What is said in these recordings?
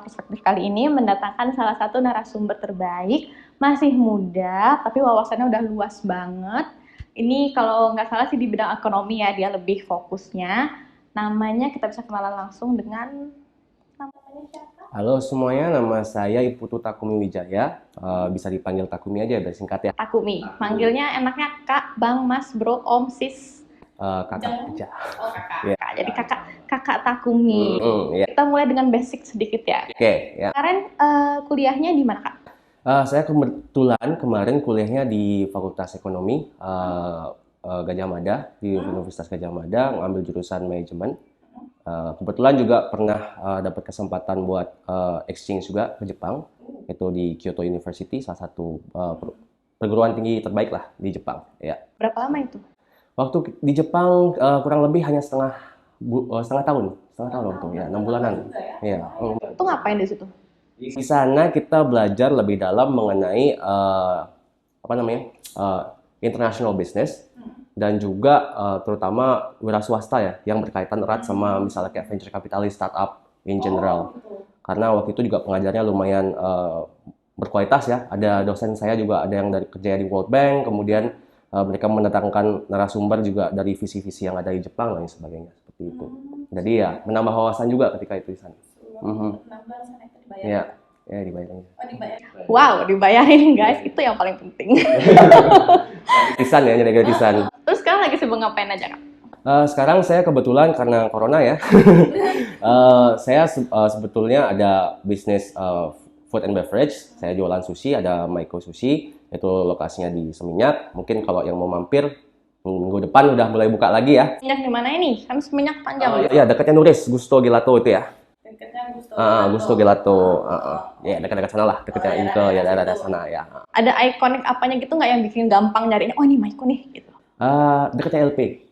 Perspektif kali ini mendatangkan salah satu narasumber terbaik, masih muda, tapi wawasannya udah luas banget. Ini kalau nggak salah sih di bidang ekonomi ya, dia lebih fokusnya. Namanya kita bisa kenalan langsung dengan namanya siapa? Halo semuanya, nama saya Iputu Takumi Wijaya. Bisa dipanggil Takumi aja biar singkat ya. Takumi. Manggilnya enaknya Kak, Bang, Mas, Bro, Om, Sis. Kakak aja. Oh, Kakak. Ya. Jadi Kakak Takumi. Ya. Kita mulai dengan basic sedikit ya. Oke, ya. Kemarin kuliahnya di mana, Kak? Saya kebetulan kemarin kuliahnya di Fakultas Ekonomi Gadjah Mada, di Universitas Gadjah Mada, ngambil jurusan manajemen. Kebetulan juga pernah dapat kesempatan buat exchange juga ke Jepang, itu di Kyoto University, salah satu perguruan tinggi terbaik lah di Jepang. Ya. Berapa lama itu? Waktu di Jepang kurang lebih hanya setengah tahun waktu ya, 6 bulanan. Ya. Itu ngapain di situ? Di sana kita belajar lebih dalam mengenai international business dan juga terutama wira swasta ya, yang berkaitan erat sama misalnya kayak venture capitalist, startup in general. Karena waktu itu juga pengajarnya lumayan berkualitas ya. Ada dosen saya juga ada yang dari kerja di World Bank, kemudian mereka mendatangkan narasumber juga dari visi-visi yang ada di Jepang dan sebagainya seperti itu. Jadi ya menambah wawasan juga ketika itu di sana. Ya, dibayarin. Wow, dibayarin guys, itu yang paling penting. Gratisan ya, jadi gratisan. Terus sekarang lagi sibuk ngapain aja, Kak? Sekarang saya kebetulan karena corona ya, saya sebetulnya ada bisnis food and beverage. Saya jualan sushi, ada Maiko Sushi, itu lokasinya di Seminyak. Mungkin kalau yang mau mampir, minggu depan udah mulai buka lagi ya. Seminyak di mana ini? Kan Seminyak panjang. Iya, dekatnya Nuris, Gusto Gelato itu ya. Dekatnya Gusto. Gusto Gelato. Ya, dekat-dekat sana lah, dekatnya Inke ya, daerah sana ya. Ada ikonik apanya gitu nggak yang bikin gampang nyarinya? Oh, ini Maiko nih gitu. Dekatnya LP.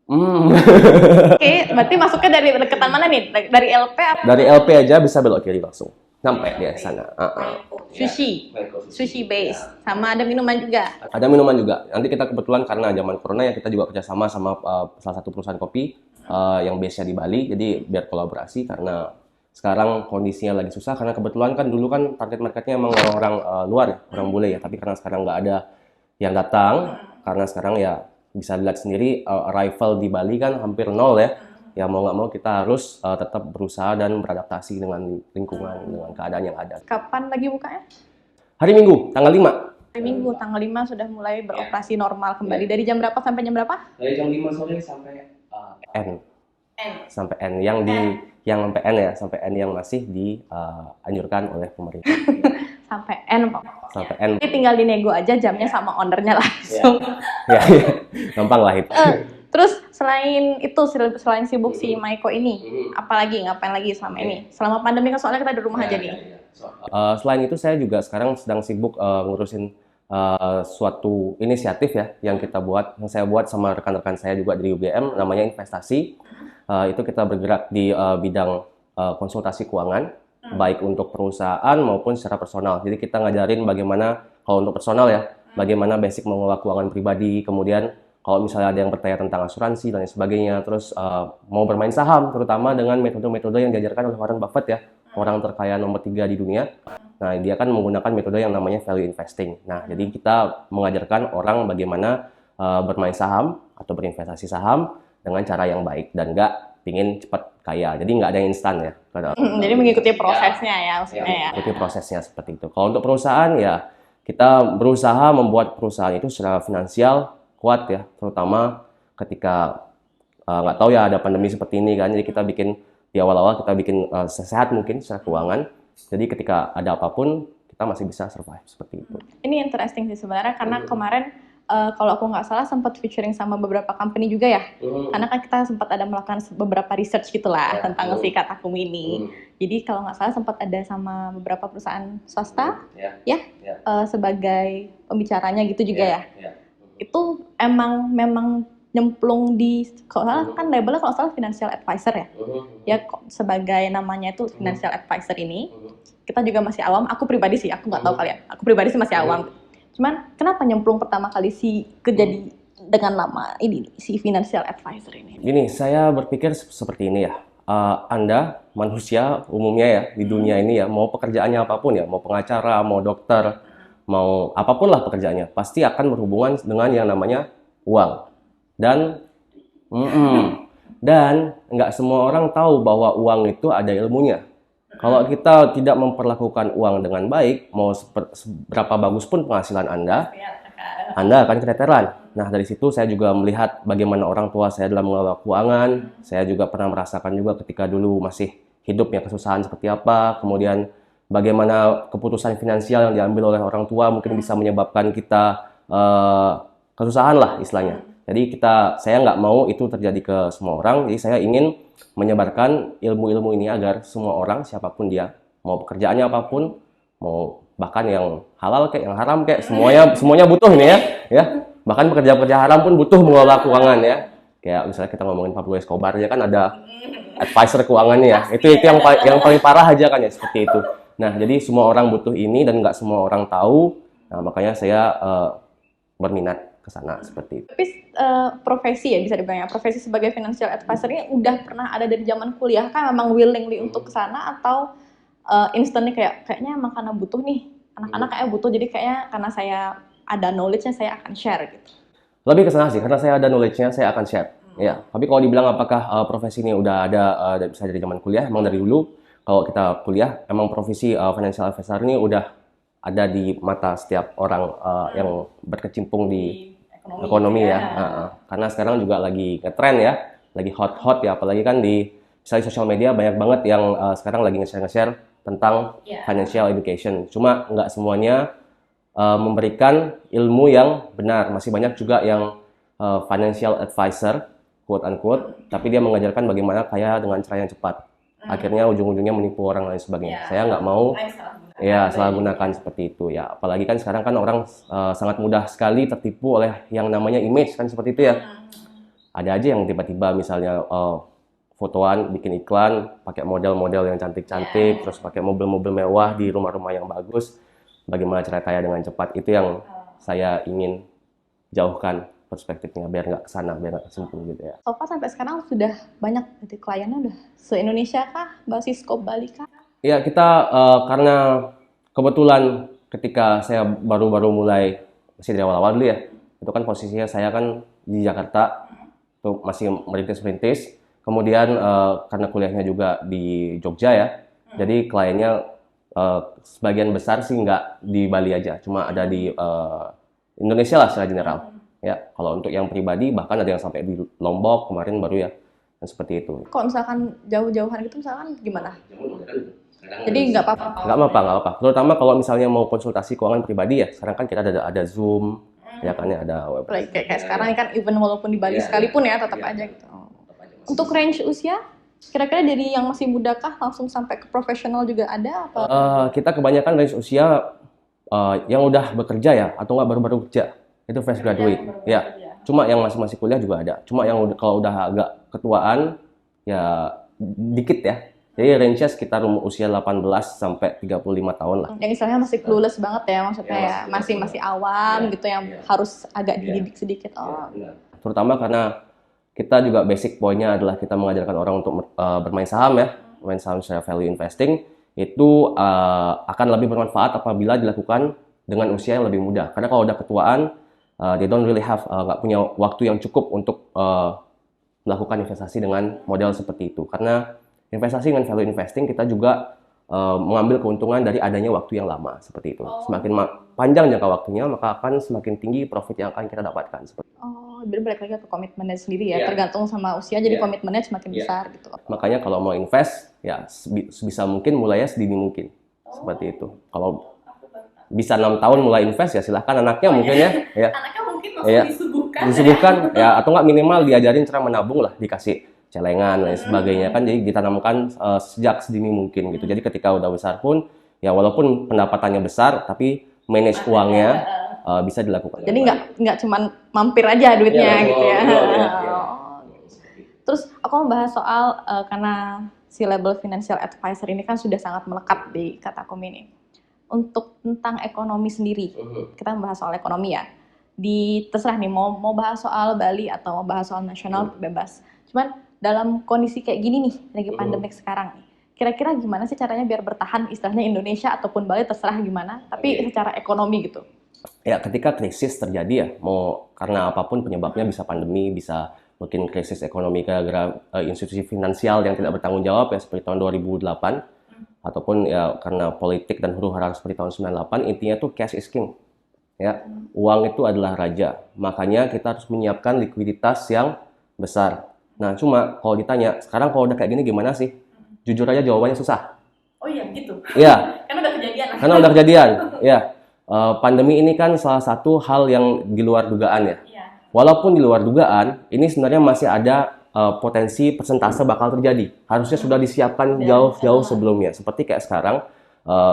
Oke, berarti masuknya dari deketan mana nih? Dari LP apa? Dari LP aja bisa belok kiri langsung. Sampai di sana. Sushi base. Sama ada minuman juga. Ada minuman juga. Nanti kita kebetulan karena zaman corona ya, kita juga kerjasama sama salah satu perusahaan kopi yang base-nya di Bali. Jadi biar kolaborasi karena sekarang kondisinya lagi susah. Karena kebetulan kan dulu kan target marketnya emang orang-orang luar ya, orang bule ya. Tapi karena sekarang nggak ada yang datang, karena sekarang ya bisa dilihat sendiri arrival di Bali kan hampir nol ya. Ya mau nggak mau kita harus tetap berusaha dan beradaptasi dengan lingkungan, dengan keadaan yang ada. Kapan lagi bukanya? Hari Minggu, tanggal 5. Hari Minggu, tanggal 5 sudah mulai beroperasi normal kembali. Dari jam berapa sampai jam berapa? Dari jam 5 sore sampai N. Sampai N. Yang sampai N ya, sampai N yang masih dianjurkan oleh pemerintah. Sampai N, Pak. Sampai N. Jadi tinggal dinego aja jamnya sama ownernya langsung. Ya, gampang lah itu. Terus selain itu, selain sibuk si Maiko ini, apalagi ngapain lagi selama ini? Selama pandemi kan soalnya kita di rumah aja nih. Selain itu saya juga sekarang sedang sibuk ngurusin suatu inisiatif ya yang saya buat sama rekan-rekan saya juga dari UGM, namanya investasi. Itu kita bergerak di bidang konsultasi keuangan, baik untuk perusahaan maupun secara personal. Jadi kita ngajarin bagaimana, kalau untuk personal ya, bagaimana basic mengelola keuangan pribadi, kemudian kalau misalnya ada yang bertanya tentang asuransi dan sebagainya, terus mau bermain saham, terutama dengan metode-metode yang diajarkan oleh Warren Buffett ya, orang terkaya nomor 3 di dunia. Nah, dia kan menggunakan metode yang namanya value investing. Nah, jadi kita mengajarkan orang bagaimana bermain saham atau berinvestasi saham dengan cara yang baik dan nggak pingin cepat kaya. Jadi nggak ada yang instan ya. Jadi mengikuti prosesnya ya, maksudnya ya. Mengikuti prosesnya seperti itu. Kalau untuk perusahaan ya, kita berusaha membuat perusahaan itu secara finansial kuat ya, terutama ketika nggak tahu ya ada pandemi seperti ini kan. Jadi kita bikin di awal-awal kita bikin sehat mungkin secara keuangan. Jadi ketika ada apapun kita masih bisa survive seperti itu. Ini interesting sih sebenarnya karena kemarin kalau aku nggak salah sempat featuring sama beberapa company juga ya. Karena kan kita sempat ada melakukan beberapa research gitulah tentang si Kak Takumi ini. Jadi kalau nggak salah sempat ada sama beberapa perusahaan swasta sebagai pembicaranya gitu juga ya. Itu memang nyemplung di, kalau kan labelnya kalau salah financial advisor ya. Ya sebagai namanya itu financial advisor ini, kita juga masih awam. Aku pribadi sih, aku nggak tahu kalian. Aku pribadi sih masih awam. Cuman kenapa nyemplung pertama kali dengan nama ini si financial advisor ini? Gini, saya berpikir seperti ini ya. Anda manusia umumnya ya di dunia ini ya, mau pekerjaannya apapun ya, mau pengacara, mau dokter, mau apapun lah pekerjaannya, pasti akan berhubungan dengan yang namanya uang. Dan dan nggak semua orang tahu bahwa uang itu ada ilmunya. Kalau kita tidak memperlakukan uang dengan baik, mau seberapa bagus pun penghasilan Anda akan keteteran. Nah, dari situ saya juga melihat bagaimana orang tua saya dalam mengelola keuangan. Saya juga pernah merasakan juga ketika dulu masih hidupnya kesusahan seperti apa. Kemudian bagaimana keputusan finansial yang diambil oleh orang tua mungkin bisa menyebabkan kita kesusahan lah istilahnya. Jadi saya nggak mau itu terjadi ke semua orang. Jadi saya ingin menyebarkan ilmu-ilmu ini agar semua orang, siapapun dia, mau pekerjaannya apapun, mau bahkan yang halal kayak yang haram kayak semuanya butuh ini ya. Bahkan pekerja-pekerja haram pun butuh mengelola keuangan ya. Kayak misalnya kita ngomongin Pablo Escobar ya kan ada advisor keuangannya ya. Itu yang paling parah aja kan ya seperti itu. Nah, jadi semua orang butuh ini dan nggak semua orang tahu. Nah, makanya saya berminat ke sana seperti itu. Tapi profesi ya bisa dibilang ya, profesi sebagai financial advisor ini udah pernah ada dari zaman kuliah kan, memang willingly untuk ke sana atau instantly kayaknya emang karena butuh nih, anak-anak kayak butuh, jadi kayaknya karena saya ada knowledge-nya saya akan share gitu. Lebih ke sana sih, karena saya ada knowledge-nya saya akan share. Ya, tapi kalau dibilang apakah profesi ini udah ada bisa dari zaman kuliah, emang dari dulu kalau kita kuliah emang profesi financial advisor ini udah ada di mata setiap orang yang berkecimpung di ekonomi ya. Karena sekarang juga lagi ngetren ya, lagi hot ya, apalagi kan di misalnya sosial media banyak banget yang sekarang lagi nge-share tentang financial education. Cuma nggak semuanya memberikan ilmu yang benar. Masih banyak juga yang financial advisor, quote unquote, tapi dia mengajarkan bagaimana kaya dengan cara yang cepat. Akhirnya ujung-ujungnya menipu orang lain sebagainya. Saya nggak mau salah gunakan seperti itu ya. Apalagi kan sekarang kan orang sangat mudah sekali tertipu oleh yang namanya image kan seperti itu ya. Ada aja yang tiba-tiba misalnya fotoan bikin iklan pakai model-model yang cantik-cantik, terus pakai mobil-mobil mewah di rumah-rumah yang bagus. Bagaimana cara kaya dengan cepat, itu yang saya ingin jauhkan perspektifnya biar nggak kesana, biar nggak kesimpul gitu ya. So far sampai sekarang sudah banyak gitu kliennya, udah se-Indonesia kah, basis skop Bali kah? Ya, kita karena kebetulan ketika saya baru-baru mulai, masih dari awal-awal dulu ya, itu kan posisinya saya kan di Jakarta, itu masih merintis-merintis. Kemudian karena kuliahnya juga di Jogja ya, jadi kliennya sebagian besar sih nggak di Bali aja, cuma ada di Indonesia lah secara general. Ya, kalau untuk yang pribadi bahkan ada yang sampai di Lombok kemarin baru ya, dan seperti itu. Kalau misalkan jauh-jauhan gitu misalkan gimana? Jadi nggak apa-apa. Nggak apa-apa. Terutama kalau misalnya mau konsultasi keuangan pribadi ya, sekarang kan kita ada Zoom, ya kan ya ada web. Kayak sekarang kan even walaupun di Bali sekalipun ya tetap aja gitu. Untuk range usia, kira-kira dari yang masih muda kah langsung sampai ke profesional juga ada apa? Kita kebanyakan range usia yang udah bekerja ya, atau nggak baru-baru kerja, itu fresh graduate. Ya, cuma yang masih kuliah juga ada. Cuma yang kalau udah agak ketuaan ya dikit ya. Jadi range-nya sekitar usia 18 sampai 35 tahun lah. Yang istilahnya masih clueless banget ya, maksudnya ya masih awam gitu, yang harus agak dididik sedikit. Terutama karena kita juga basic poinnya adalah kita mengajarkan orang untuk bermain saham ya, bermain saham secara value investing, itu akan lebih bermanfaat apabila dilakukan dengan usia yang lebih muda. Karena kalau udah ketuaan, they don't really have nggak punya waktu yang cukup untuk melakukan investasi dengan model seperti itu. Karena investasi dengan value investing kita juga mengambil keuntungan dari adanya waktu yang lama seperti itu. Semakin panjang jangka waktunya, maka akan semakin tinggi profit yang akan kita dapatkan. Jadi balik lagi ke komitmennya sendiri ya, tergantung sama usia, jadi komitmennya semakin besar gitu. Makanya kalau mau invest, ya sebisa mungkin mulainya sedini mungkin. Seperti itu. Kalau bisa 6 tahun mulai invest, ya silahkan anaknya mungkin ya. Anaknya mungkin langsung disuguhkan ya, atau nggak minimal diajarin cara menabung lah, dikasih celengan dan sebagainya kan, jadi ditanamkan sejak sedini mungkin gitu. Jadi ketika udah besar pun ya walaupun pendapatannya besar tapi manage uangnya bisa dilakukan. Jadi nggak cuman mampir aja duitnya gitu ya. Terus aku mau bahas soal karena si label financial advisor ini kan sudah sangat melekat di Katakom ini. Untuk tentang ekonomi sendiri, kita membahas soal ekonomi ya. terserah nih mau bahas soal Bali atau mau bahas soal nasional bebas. Cuman dalam kondisi kayak gini nih, lagi pandemik sekarang nih, kira-kira gimana sih caranya biar bertahan istilahnya Indonesia ataupun Bali terserah gimana, tapi secara ekonomi gitu. Ya, ketika krisis terjadi ya, mau karena apapun penyebabnya, bisa pandemi, bisa mungkin krisis ekonomi gara-gara institusi finansial yang tidak bertanggung jawab ya seperti tahun 2008, ataupun ya karena politik dan huru-hara seperti tahun 98, intinya tuh cash is king. Ya, uang itu adalah raja. Makanya kita harus menyiapkan likuiditas yang besar. Nah, cuma kalau ditanya, sekarang kalau udah kayak gini gimana sih? Jujur aja jawabannya susah. Oh iya gitu. Iya. Karena udah kejadian. Karena udah kejadian. Ya. Pandemi ini kan salah satu hal yang di luar dugaan ya. Walaupun di luar dugaan, ini sebenarnya masih ada potensi persentase bakal terjadi. Harusnya sudah disiapkan jauh-jauh sebelumnya. Seperti kayak sekarang,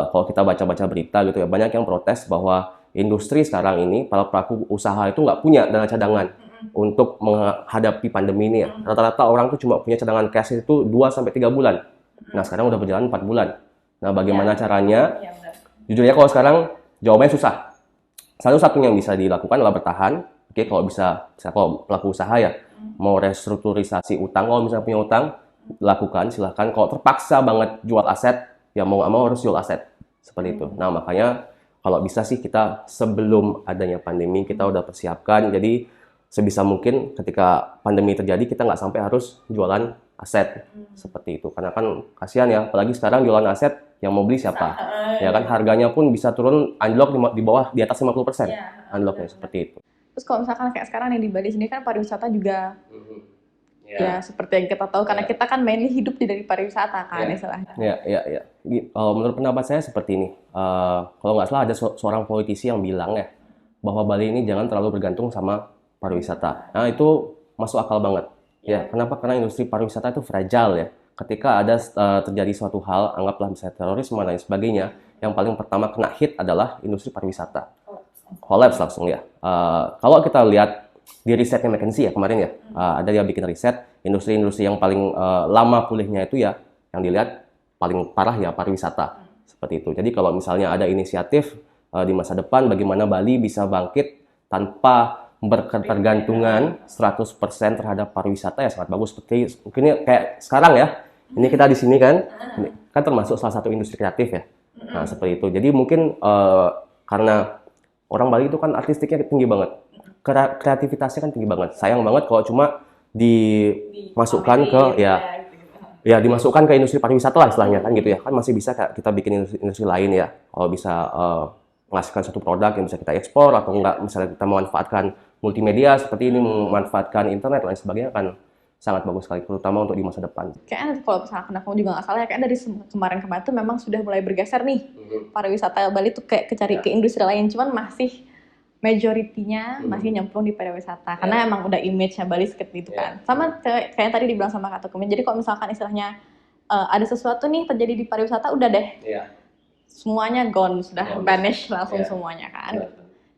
kalau kita baca-baca berita gitu ya, banyak yang protes bahwa industri sekarang ini, para pelaku usaha itu nggak punya dana cadangan untuk menghadapi pandemi ini ya. Rata-rata orang tuh cuma punya cadangan cash itu 2-3 bulan. Nah, sekarang udah berjalan 4 bulan. Nah, bagaimana caranya? Jujur ya, kalau sekarang jawabannya susah. Satu-satunya yang bisa dilakukan adalah bertahan. Oke, kalau bisa kalau pelaku usaha ya, mau restrukturisasi utang, kalau misalnya punya utang, lakukan, silahkan. Kalau terpaksa banget jual aset, ya mau nggak mau harus jual aset. Seperti itu. Nah, makanya kalau bisa sih kita sebelum adanya pandemi kita udah persiapkan. Jadi sebisa mungkin ketika pandemi terjadi kita nggak sampai harus jualan aset seperti itu. Karena kan kasihan ya, apalagi sekarang jualan aset yang mau beli siapa? Ya kan harganya pun bisa turun anjlok di bawah di atas 50%. Anjloknya seperti itu. Terus kalau misalkan kayak sekarang nih di Bali sendiri kan pariwisata juga ya seperti yang kita tahu karena kita kan mainly hidup dari pariwisata kan istilahnya. Ya. Menurut pendapat saya seperti ini. Kalau nggak salah ada seorang politisi yang bilang ya bahwa Bali ini jangan terlalu bergantung sama pariwisata. Nah, itu masuk akal banget. Ya, kenapa? Karena industri pariwisata itu fragile ya. Ketika ada terjadi suatu hal, anggaplah misalnya terorisme dan lain sebagainya, yang paling pertama kena hit adalah industri pariwisata. Collapse langsung ya. Kalau kita lihat di risetnya McKinsey ya kemarin ya, ada dia bikin riset industri-industri yang paling lama pulihnya itu ya, yang dilihat paling parah ya pariwisata seperti itu. Jadi kalau misalnya ada inisiatif di masa depan bagaimana Bali bisa bangkit tanpa berketergantungan 100% terhadap pariwisata ya sangat bagus. Seperti mungkin kayak sekarang ya, ini kita di sini kan termasuk salah satu industri kreatif ya. Nah seperti itu. Jadi mungkin karena orang Bali itu kan artistiknya tinggi banget, kreativitasnya kan tinggi banget. Sayang banget kalau cuma dimasukkan ke dimasukkan ke industri pariwisata lah istilahnya kan gitu ya. Kan masih bisa kita bikin industri lain ya. Kalau bisa menghasilkan satu produk yang bisa kita ekspor atau enggak misalnya kita memanfaatkan multimedia seperti ini, memanfaatkan internet dan lain sebagainya kan sangat bagus sekali, terutama untuk di masa depan. Kayaknya kalau misalkan aku juga nggak salah ya, kayaknya dari kemarin-kemarin tuh memang sudah mulai bergeser nih pariwisata Bali tuh kayak kecari ke industri lain, cuman masih majoritinya masih nyemplung di pariwisata karena emang udah image-nya Bali seperti itu kan. Sama kayak tadi dibilang sama Kak Tukumin, jadi kalau misalkan istilahnya ada sesuatu nih terjadi di pariwisata udah deh semuanya gone, sudah vanish langsung semuanya kan.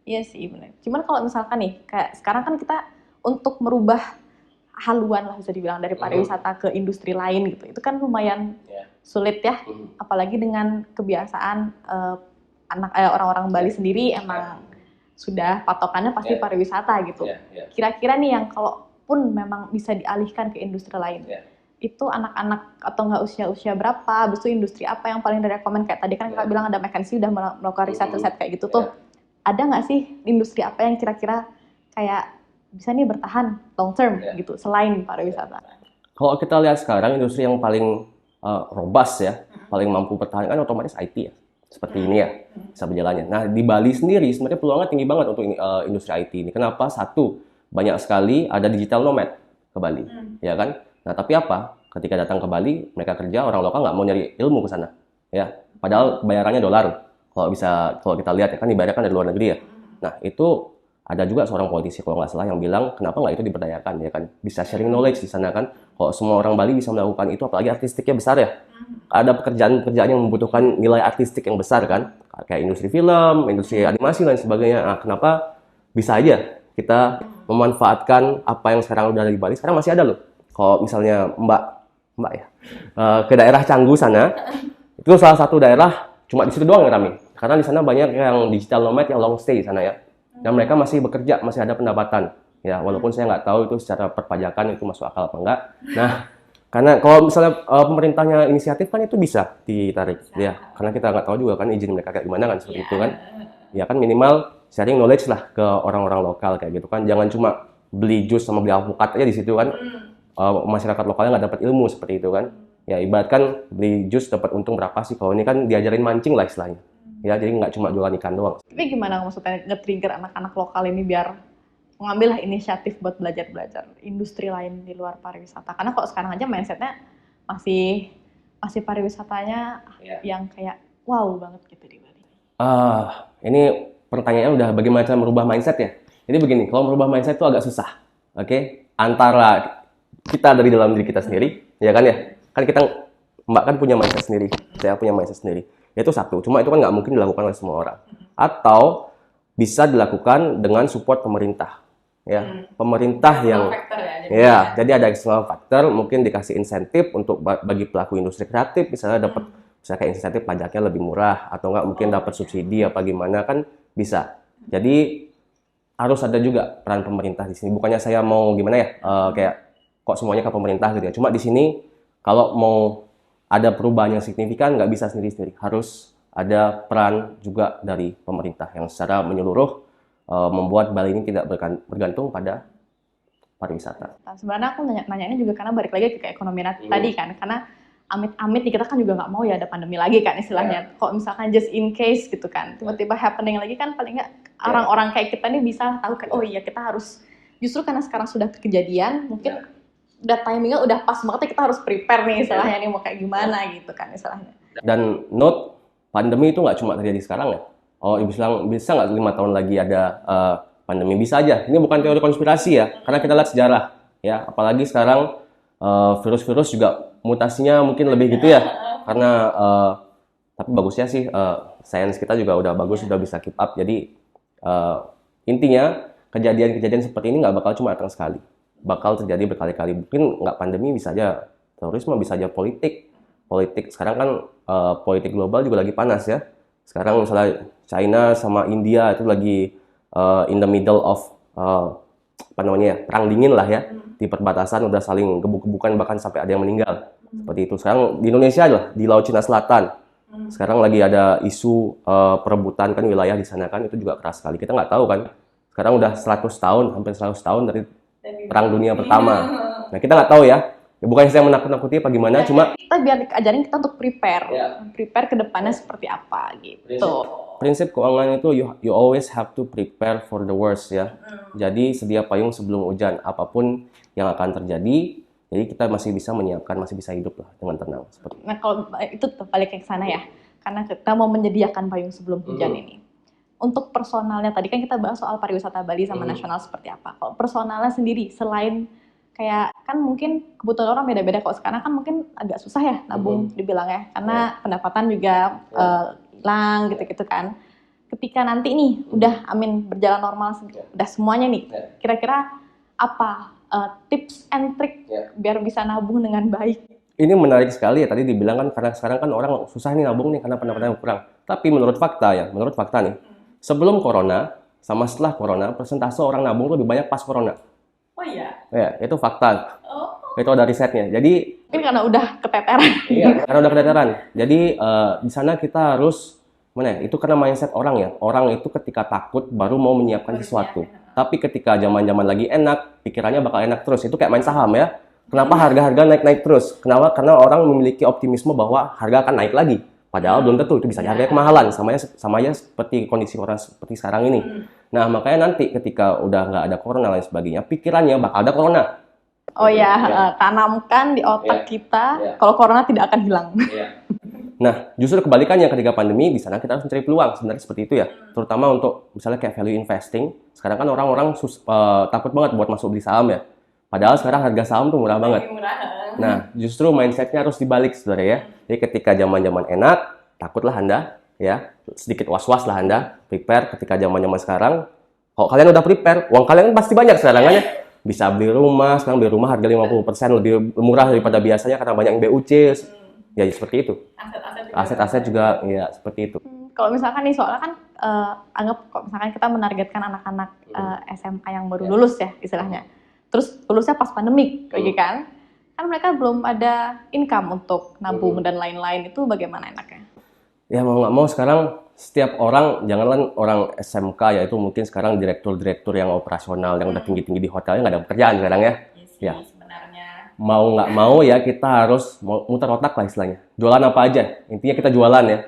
Iya sih benar. Cuman kalau misalkan nih kayak sekarang kan kita untuk merubah haluan lah bisa dibilang dari pariwisata ke industri lain gitu, itu kan lumayan sulit ya, apalagi dengan kebiasaan orang-orang Bali sendiri emang sudah patokannya pasti pariwisata gitu. Kira-kira nih yang kalaupun memang bisa dialihkan ke industri lain, itu anak-anak atau nggak usia-usia berapa, habis itu industri apa yang paling direkomend? Kayak tadi kan Kakak bilang ada McKinsey udah melakukan riset-riset kayak gitu tuh. Ada nggak sih industri apa yang kira-kira kayak bisa nih bertahan long term gitu selain pariwisata? Kalau kita lihat sekarang industri yang paling robust ya, paling mampu bertahan kan otomatis IT ya. Seperti ini ya, bisa berjalannya. Nah, di Bali sendiri sebenarnya peluangnya tinggi banget untuk industri IT ini. Kenapa? Satu, banyak sekali ada digital nomad ke Bali, ya kan? Nah, tapi apa? Ketika datang ke Bali, mereka kerja, orang lokal nggak mau nyari ilmu ke sana, ya. Padahal bayarannya dolar. Kalau kita lihat ya kan dibayarkan dari luar negeri ya. Nah, itu ada juga seorang politisi kalau nggak salah yang bilang kenapa nggak itu diberdayakan ya kan, bisa sharing knowledge di sana kan. Kalau semua orang Bali bisa melakukan itu, apalagi artistiknya besar ya, ada pekerjaan-pekerjaan yang membutuhkan nilai artistik yang besar kan, kayak industri film, industri animasi dan sebagainya. Nah, kenapa bisa aja kita memanfaatkan apa yang sekarang udah ada di Bali, sekarang masih ada loh. Kalau misalnya Mbak ya ke daerah Canggu sana, itu salah satu daerah cuma di situ doang yang ramai, karena di sana banyak yang digital nomad yang long stay di sana ya. dan mereka masih bekerja, masih ada pendapatan. Ya, walaupun saya nggak tahu itu secara perpajakan itu masuk akal apa enggak. Nah, karena kalau misalnya pemerintahnya inisiatif kan itu bisa ditarik, ya. Karena kita nggak tahu juga kan izin mereka kayak gimana kan seperti itu kan. Ya kan minimal sharing knowledge lah ke orang-orang lokal kayak gitu kan. Jangan cuma beli jus sama beli alpukat aja di situ kan. Masyarakat lokalnya nggak dapat ilmu seperti itu kan. Ya ibaratkan beli jus dapat untung berapa sih? Kalau ini kan diajarin mancing lah istilahnya. Ya jadi nggak cuma jualan ikan doang. Tapi gimana maksudnya nge-trigger anak-anak lokal ini biar mengambil inisiatif buat belajar industri lain di luar pariwisata? Karena kalau sekarang aja mindsetnya masih pariwisatanya yang kayak wow banget gitu di Bali. Ini pertanyaannya udah bagaimana cara merubah mindset ya. Jadi begini, kalau merubah mindset itu agak susah, oke? Antara kita dari dalam diri kita sendiri, ya kan ya? Kan kita, Mbak kan punya mindset sendiri, saya punya mindset sendiri. Itu satu, cuma itu kan nggak mungkin dilakukan oleh semua orang. Atau bisa dilakukan dengan support pemerintah. Ya, pemerintah yang jadi ada external factor, mungkin dikasih insentif untuk bagi pelaku industri kreatif, misalnya dapat misalnya kayak insentif pajaknya lebih murah atau enggak mungkin dapat subsidi apa gimana kan bisa. Jadi harus ada juga peran pemerintah di sini. Bukannya saya mau gimana ya, kayak kok semuanya ke pemerintah gitu ya. Cuma di sini kalau mau ada perubahan yang signifikan nggak bisa sendiri-sendiri. Harus ada peran juga dari pemerintah yang secara menyeluruh membuat Bali ini tidak bergantung pada pariwisata. Nah, sebenarnya aku nanya-nanya juga karena balik lagi ke ekonomi tadi kan, karena amit-amit nih kita kan juga nggak mau ya ada pandemi lagi kan istilahnya. Kok misalkan just in case gitu kan, tiba-tiba happening lagi kan paling nggak orang-orang kayak kita nih bisa tahu kan, oh iya kita harus justru karena sekarang sudah kejadian mungkin udah timingnya udah pas banget kita harus prepare nih istilahnya nih mau kayak gimana gitu kan istilahnya. Dan note pandemi itu nggak cuma terjadi sekarang ya. Oh, bisa nggak 5 tahun lagi ada pandemi? Bisa aja. Ini bukan teori konspirasi ya, karena kita lihat sejarah ya. Apalagi sekarang virus-virus juga mutasinya mungkin lebih gitu ya. Karena tapi bagusnya sih sains kita juga udah bagus, sudah bisa keep up. Jadi intinya kejadian-kejadian seperti ini nggak bakal cuma datang sekali, bakal terjadi berkali-kali. Mungkin nggak pandemi, bisa aja terorisme, bisa aja politik. Sekarang kan politik global juga lagi panas ya. Sekarang misalnya China sama India itu lagi in the middle of perang dingin lah ya, di perbatasan udah saling gebuk-gebukan bahkan sampai ada yang meninggal seperti itu. Sekarang di Indonesia lah, di Laut Cina Selatan sekarang lagi ada isu perebutan kan wilayah di sana kan, itu juga keras sekali. Kita nggak tahu kan, sekarang udah 100 tahun, hampir 100 tahun dari Perang Dunia Pertama. Nah kita nggak tahu ya. Bukan saya menakut-nakuti apa gimana, cuma kita biar ajarin kita untuk prepare ke depannya seperti apa gitu. Prinsip keuangan itu you always have to prepare for the worst ya. Jadi sedia payung sebelum hujan, apapun yang akan terjadi, jadi kita masih bisa menyiapkan, masih bisa hidup lah dengan tenang seperti itu. Nah kalau itu balik ke sana ya, karena kita mau menyediakan payung sebelum hujan ini. Untuk personalnya tadi kan kita bahas soal pariwisata Bali sama nasional seperti apa. Kalau personalnya sendiri selain kayak kan mungkin kebutuhan orang beda-beda, kok sekarang kan mungkin agak susah ya nabung dibilangnya karena pendapatan juga hilang gitu-gitu kan. Ketika nanti nih udah berjalan normal udah semuanya nih, kira-kira apa tips and trick biar bisa nabung dengan baik? Ini menarik sekali ya, tadi dibilang kan karena sekarang kan orang susah nih nabung nih karena pendapatan kurang. Tapi menurut fakta nih, sebelum corona sama setelah corona persentase orang nabung lebih banyak pas corona. Oh iya? Ya, itu fakta. Itu ada risetnya. Jadi mungkin karena udah keteteran. Iya, karena udah keteteran. Jadi di sana kita harus itu karena mindset orang ya. Orang itu ketika takut baru mau menyiapkan sesuatu. Tapi ketika zaman-zaman lagi enak, pikirannya bakal enak terus. Itu kayak main saham ya. Kenapa harga-harga naik-naik terus? Kenapa? Karena orang memiliki optimisme bahwa harga akan naik lagi. Padahal belum tentu, itu bisa harganya kemahalan. Sama aja seperti kondisi orang seperti sekarang ini. Nah, makanya nanti ketika udah nggak ada corona dan lain sebagainya, pikirannya bakal ada corona. Oh ya, tanamkan di otak kita kalau corona tidak akan hilang. Nah, justru kebalikannya ketika pandemi, di sana kita harus mencari peluang. Sebenarnya seperti itu ya. Terutama untuk misalnya kayak value investing. Sekarang kan orang-orang takut banget buat masuk beli saham ya. Padahal sekarang harga saham tuh murah banget. Nah, justru mindsetnya harus dibalik sebenarnya ya. Jadi ketika zaman-zaman enak, takutlah Anda ya, sedikit was-was lah Anda, prepare. Ketika zaman-zaman sekarang, kalau kalian udah prepare, uang kalian pasti banyak sekarang kan ya. Bisa beli rumah, sekarang beli rumah harga 50% lebih murah daripada biasanya karena banyak yang BUC. Ya seperti itu. Aset-aset juga ya seperti itu. Kalau misalkan nih soalnya kan anggap kok misalkan kita menargetkan anak-anak SMA yang baru lulus ya istilahnya. Terus lulusnya pas pandemik, kayak kan? Kan mereka belum ada income untuk nabung dan lain-lain, itu bagaimana enaknya? Ya mau nggak mau sekarang setiap orang, janganlah orang SMK ya, itu mungkin sekarang direktur-direktur yang operasional yang udah tinggi-tinggi di hotelnya nggak ada pekerjaan sekarang ya. Ya. Sebenarnya. Mau nggak mau ya kita harus muter otak lah istilahnya. Jualan apa aja, intinya kita jualan ya.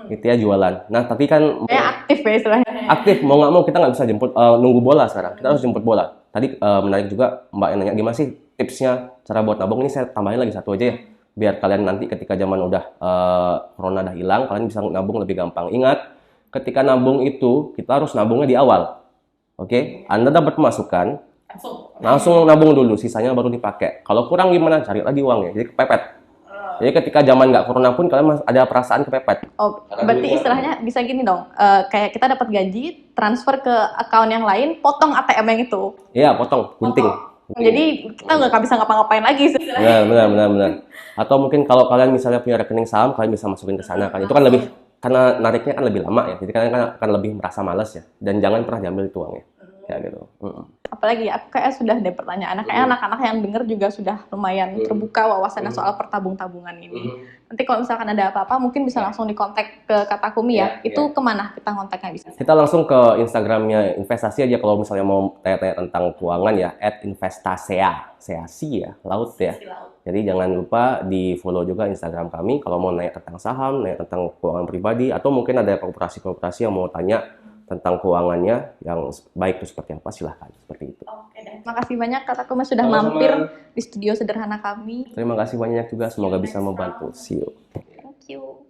Intinya jualan. Nah tapi kan Kayak aktif ya istilahnya. aktif, mau nggak mau kita nggak bisa jemput nunggu bola sekarang. Kita harus jemput bola. Tadi menarik juga Mbak yang nanya gimana sih tipsnya cara buat nabung. Ini saya tambahin lagi satu aja ya. Biar kalian nanti ketika zaman udah corona udah hilang, kalian bisa nabung lebih gampang. Ingat, ketika nabung itu kita harus nabungnya di awal. Oke? Anda dapat pemasukan, langsung nabung dulu, sisanya baru dipakai. Kalau kurang gimana? Cari lagi uangnya. Jadi kepepet. Jadi ketika zaman nggak corona pun kalian masih ada perasaan kepepet. Oh, berarti istilahnya bisa gini dong, kayak kita dapat gaji, transfer ke account yang lain, potong ATM yang itu. Iya, potong, gunting. Jadi kita nggak bisa ngapa-ngapain lagi istilahnya. Benar. Atau mungkin kalau kalian misalnya punya rekening saham, kalian bisa masukin ke sana kan. Itu kan lebih, karena nariknya kan lebih lama ya. Jadi kalian kan akan lebih merasa malas ya. Dan jangan pernah diambil itu uangnya. Kayak gitu. Apalagi aku kayak sudah ada pertanyaan, kayak anak-anak yang denger juga sudah lumayan terbuka wawasannya soal pertabung-tabungan ini. Nanti kalau misalkan ada apa-apa mungkin bisa langsung dikontak ke Kak Takumi ya. Itu kemana kita kontaknya bisa? Kita langsung ke Instagramnya investasi aja kalau misalnya mau tanya-tanya tentang keuangan ya, @investasea, seasi ya, laut ya. Jadi jangan lupa di follow juga Instagram kami kalau mau nanya tentang saham, nanya tentang keuangan pribadi, atau mungkin ada koperasi-koperasi yang mau tanya tentang keuangannya yang baik itu seperti apa, silahkan seperti itu. Oke deh. Makasih banyak Kak Takumi sudah mampir di studio sederhana kami. Terima kasih banyak juga, semoga bisa membantu. See you. Thank you.